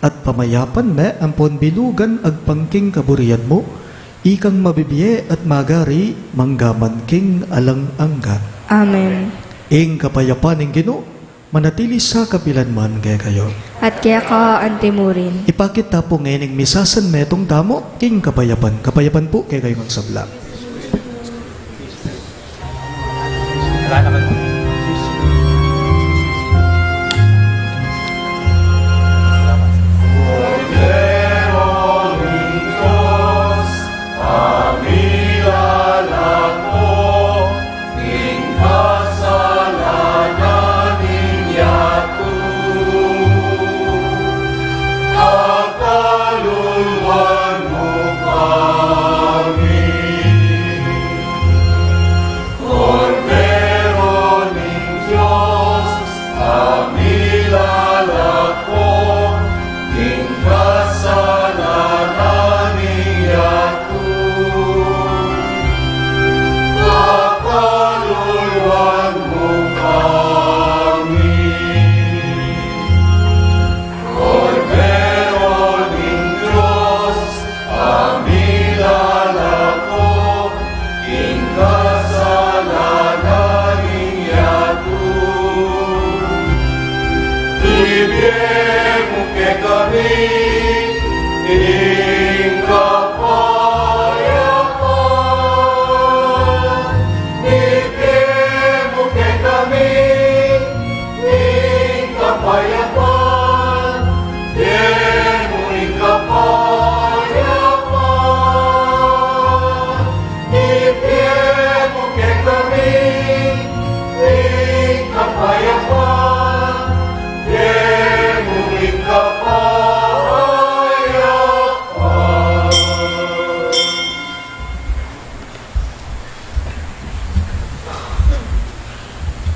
at pamayapan me ampon bilugan agpangking kaburian mo, ikang mabibiye at magari manggaman king alang angga. Amen. Ing kapayapan ing Ginoo, manatili sa kapilanman kay kayo. At kaya ka antimurin. Ipakita po ngayon ng misasan metong tamo, king kapayapan. Kapayapan po kay kayo magsabla. Amen.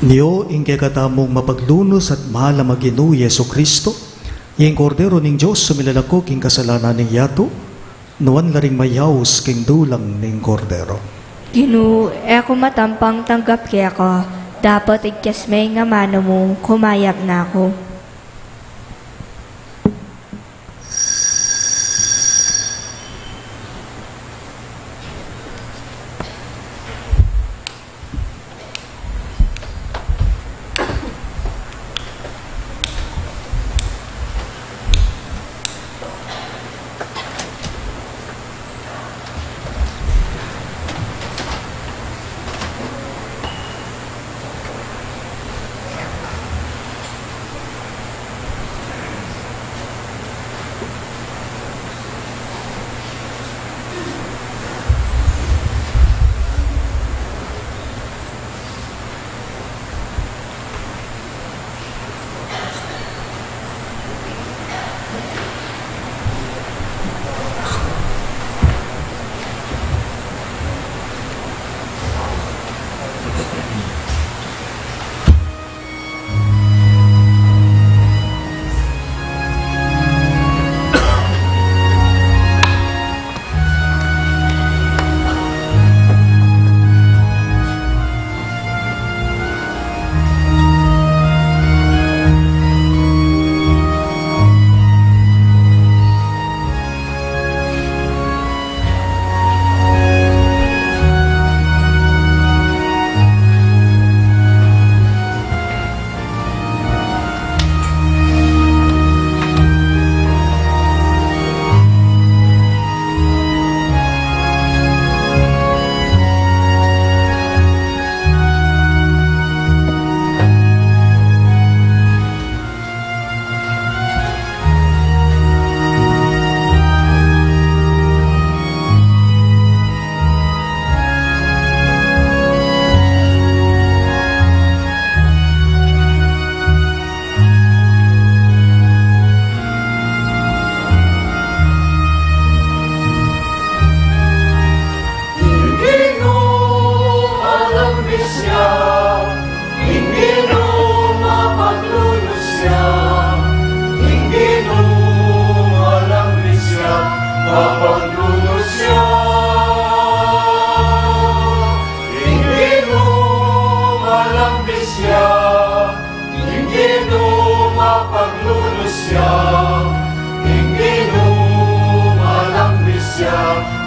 Niyo ingke katamong mapaglunos at mahal ang Maginu Yesu Kristo, yung kordero ning Diyos sumilalako king kasalanan ning yato, nuwan laring mayaws king dulang ning kordero. Ginu, ako matampang tanggap kaya ko. Dapat igkas may nga mano mo, kumayap na ako.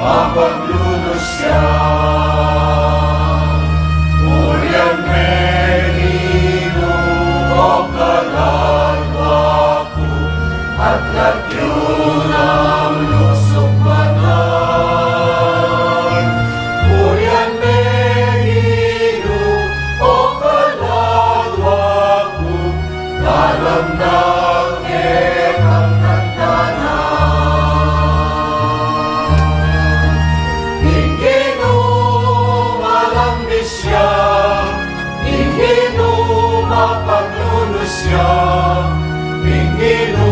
Mapaglunos siya. Urian Merino o kalalwa ko at lagyo ng lusok banan. Urian Merino o kalalwa ko dalam nakit ang nagtanan. Mapaglunos siya, Pingino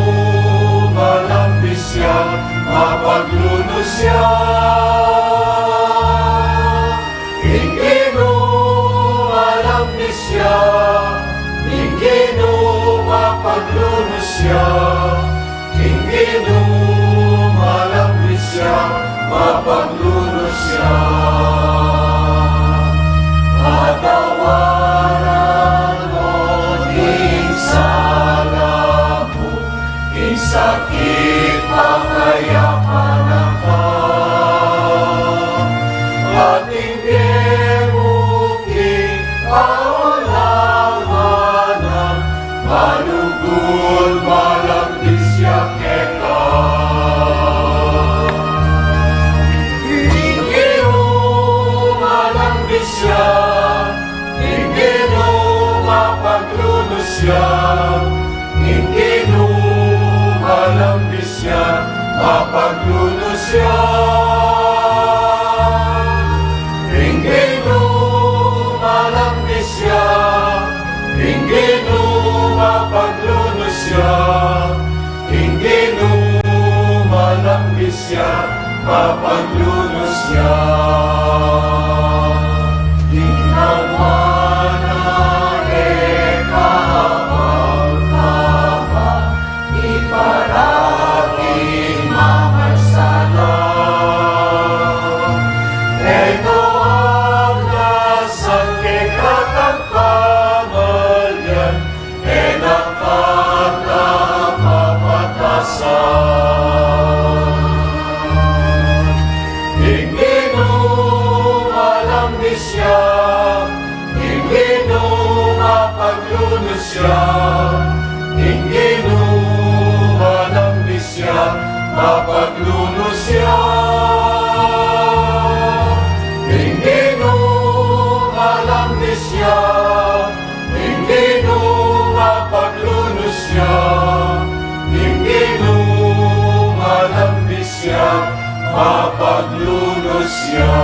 malambis siya, mapaglunos siya. Pingino malambis siya, Pingino mapaglunos siya. Pingino malambis siya, mapaglunos siya. Patawaran sakit pangayapan ka ating gemuking paulanganan malugod malambis yakeka Ingino malambis siya Ingino mapaglunos siya Ingino malambis siya, mapaglunos siya. Ingino malambis siya, Ingino mapaglunos siya. Ingino malambis siya, mapaglunos siya. Ginawa na siya, ingino mapaglunos siya, ingino malambi siya, mapaglunos siya. Ingino malambi siya, ingino mapaglunos siya, ingino malambi siya, mapaglunos siya.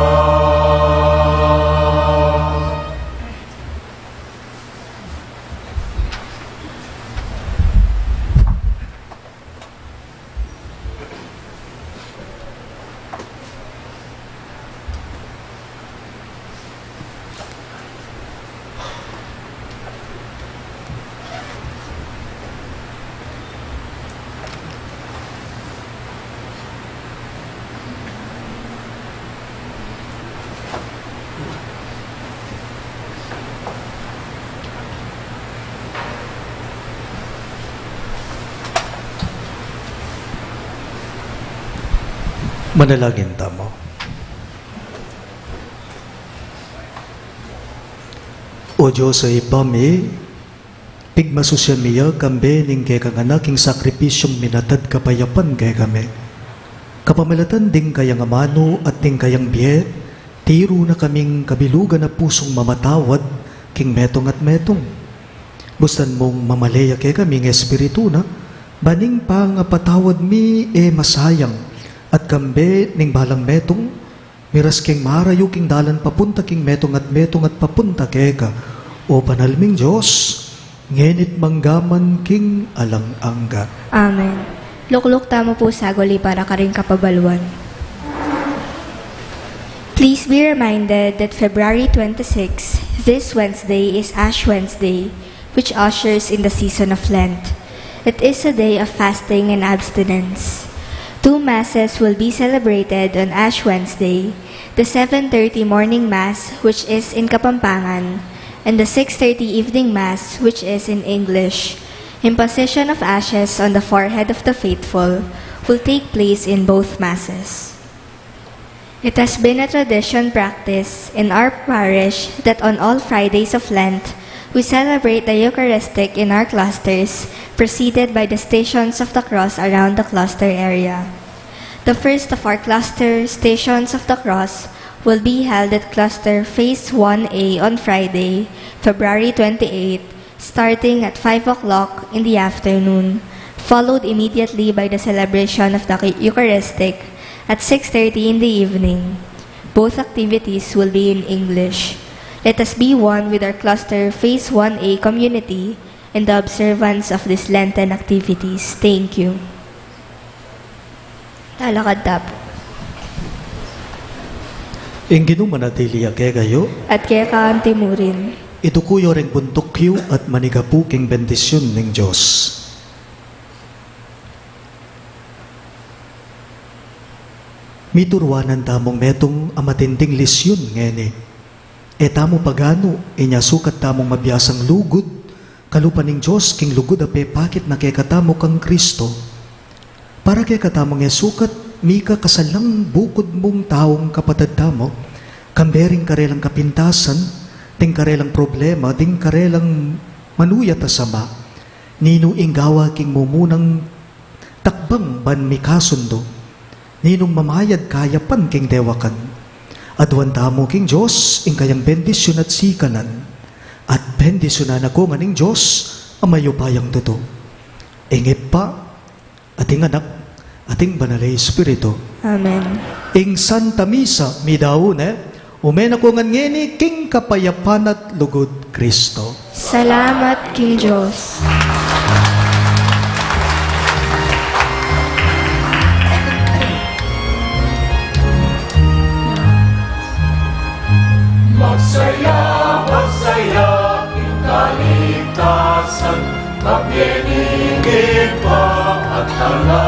Manalangin tamo. O Diyos ay bami, pigmasusyan miya kambe ning kay kang anaking sakripisyong minatad kapayapan kay kami. Kapamalatan ding kayang amano at ding kayang biye, tiro na kaming kabilugan na pusong mamatawad king metong at metong. Bustan mong mamalaya kay kaming espiritu na, baning pang patawad mi masayang, at kambe ning balang metong, miras king marayo king dalan papunta king metong at papunta keka, o panalming Diyos, ngenit manggaman king alang-angga. Amen. Lukluk tamo po sagoli para ka rin kapabaluan. Please be reminded that February 26, this Wednesday is Ash Wednesday, which ushers in the season of Lent. It is a day of fasting and abstinence. 2 masses will be celebrated on Ash Wednesday, the 7:30 morning mass, which is in Kapampangan, and the 6:30 evening mass, which is in English. Imposition of ashes on the forehead of the faithful will take place in both masses. It has been a tradition practice in our parish that on all Fridays of Lent, we celebrate the Eucharistic in our clusters, preceded by the Stations of the Cross around the cluster area. The first of our cluster Stations of the Cross will be held at cluster Phase 1A on Friday, February 28, starting at 5 o'clock in the afternoon, followed immediately by the celebration of the Eucharistic at 6:30 in the evening. Both activities will be in English. Let us be one with our cluster Phase 1A community in the observance of these Lenten activities. Thank you. Talakad tapo. Ingino manatili kay kayo, At kaya kaan timurin. itukuyo ring buntukyo at manigapuking bendisyon ng Diyos. Miturwanan tamong metong amatinding lisyon ngeni. Tamo pagano, inya sukat tamong mabiyasang lugod, kalupan ng Diyos king lugod ape pakit na kay katamo kang Kristo. Para kay katamong sukat, mika kasalang bukod mong taong kapatid tamo, kambering karelang kapintasan, ting karelang problema, ting karelang manuyat asama, nino inggawa king mumunang takbang ban mikasundo, ninong mamayad kayapan king dewakan. Adwan tamo king Diyos, ing kayang bendisyon at sikanan, at bendisyonan ako nga ning Diyos, amayupayang tuto. Ingit pa, ating anak, ating banalay Espiritu. Amen. Ing Santa Misa, midaune, umen ako nga ngeni, king kapayapan at lugod Kristo. Salamat king Diyos. Magsaya, magsaya, ing kaligtasan, magniningin pa at tala.